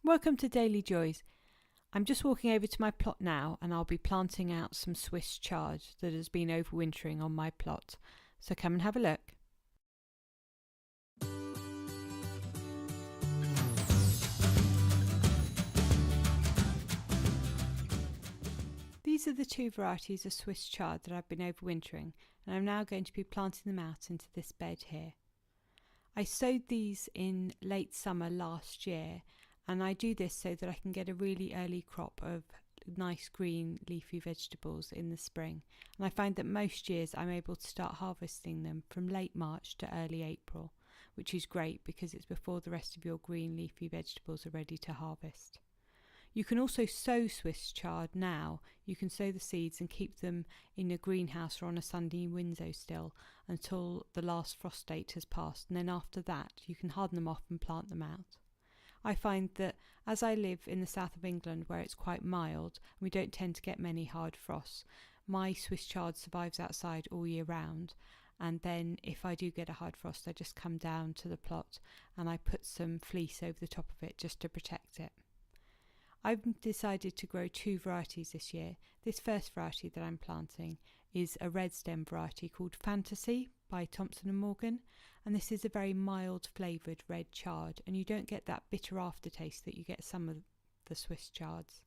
Welcome to Daily Joys. I'm just walking over to my plot now and I'll be planting out some Swiss chard that has been overwintering on my plot. So come and have a look. These are the two varieties of Swiss chard that I've been overwintering, and I'm now going to be planting them out into this bed here. I sowed these in late summer last year, and I do this so that I can get a really early crop of nice green leafy vegetables in the spring. And I find that most years I'm able to start harvesting them from late March to early April, which is great because it's before the rest of your green leafy vegetables are ready to harvest. You can also sow Swiss chard now. You can sow the seeds and keep them in a greenhouse or on a sunny windowsill until the last frost date has passed, and then after that you can harden them off and plant them out. I find that as I live in the south of England where it's quite mild and we don't tend to get many hard frosts, my Swiss chard survives outside all year round, and then if I do get a hard frost I just come down to the plot and I put some fleece over the top of it just to protect it. I've decided to grow two varieties this year. This first variety that I'm planting is a red stem variety called Fantasy by Thompson & Morgan, and this is a very mild flavoured red chard, and you don't get that bitter aftertaste that you get some of the Swiss chards.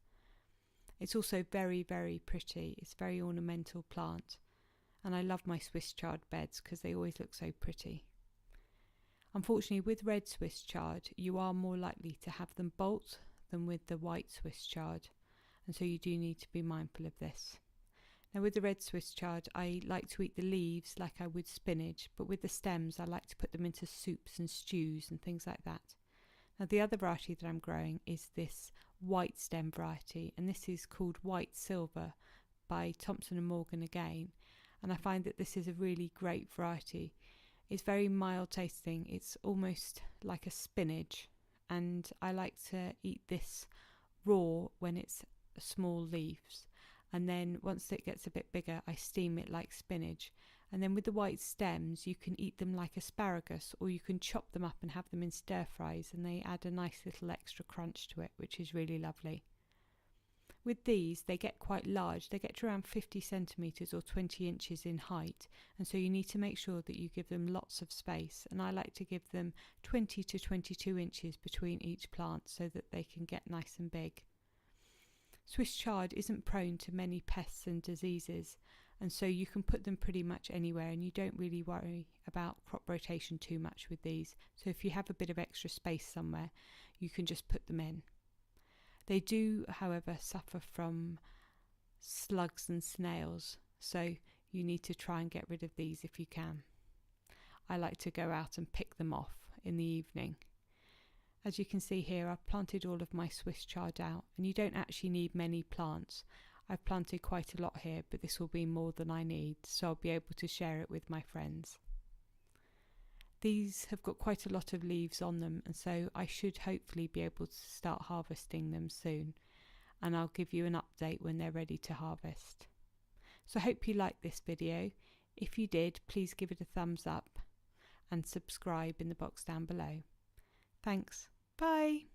It's also very, very pretty. It's a very ornamental plant, and I love my Swiss chard beds because they always look so pretty. Unfortunately, with red Swiss chard you are more likely to have them bolt than with the white Swiss chard, and so you do need to be mindful of this. Now with the red Swiss chard I like to eat the leaves like I would spinach, but with the stems I like to put them into soups and stews and things like that. Now the other variety that I'm growing is this white stem variety, and this is called White Silver by Thompson & Morgan again, and I find that this is a really great variety. It's very mild tasting, it's almost like a spinach, and I like to eat this raw when it's small leaves, and then once it gets a bit bigger I steam it like spinach. And then with the white stems you can eat them like asparagus, or you can chop them up and have them in stir fries, and they add a nice little extra crunch to it, which is really lovely. With these they get quite large, they get to around 50 centimetres or 20 inches in height, and so you need to make sure that you give them lots of space, and I like to give them 20 to 22 inches between each plant so that they can get nice and big. Swiss chard isn't prone to many pests and diseases, and so you can put them pretty much anywhere, and you don't really worry about crop rotation too much with these, so if you have a bit of extra space somewhere you can just put them in. They do, however, suffer from slugs and snails, so you need to try and get rid of these if you can. I like to go out and pick them off in the evening. As you can see here, I've planted all of my Swiss chard out, and you don't actually need many plants. I've planted quite a lot here, but this will be more than I need, so I'll be able to share it with my friends. These have got quite a lot of leaves on them, and so I should hopefully be able to start harvesting them soon, and I'll give you an update when they're ready to harvest. So I hope you liked this video. If you did, please give it a thumbs up and subscribe in the box down below. Thanks. Bye.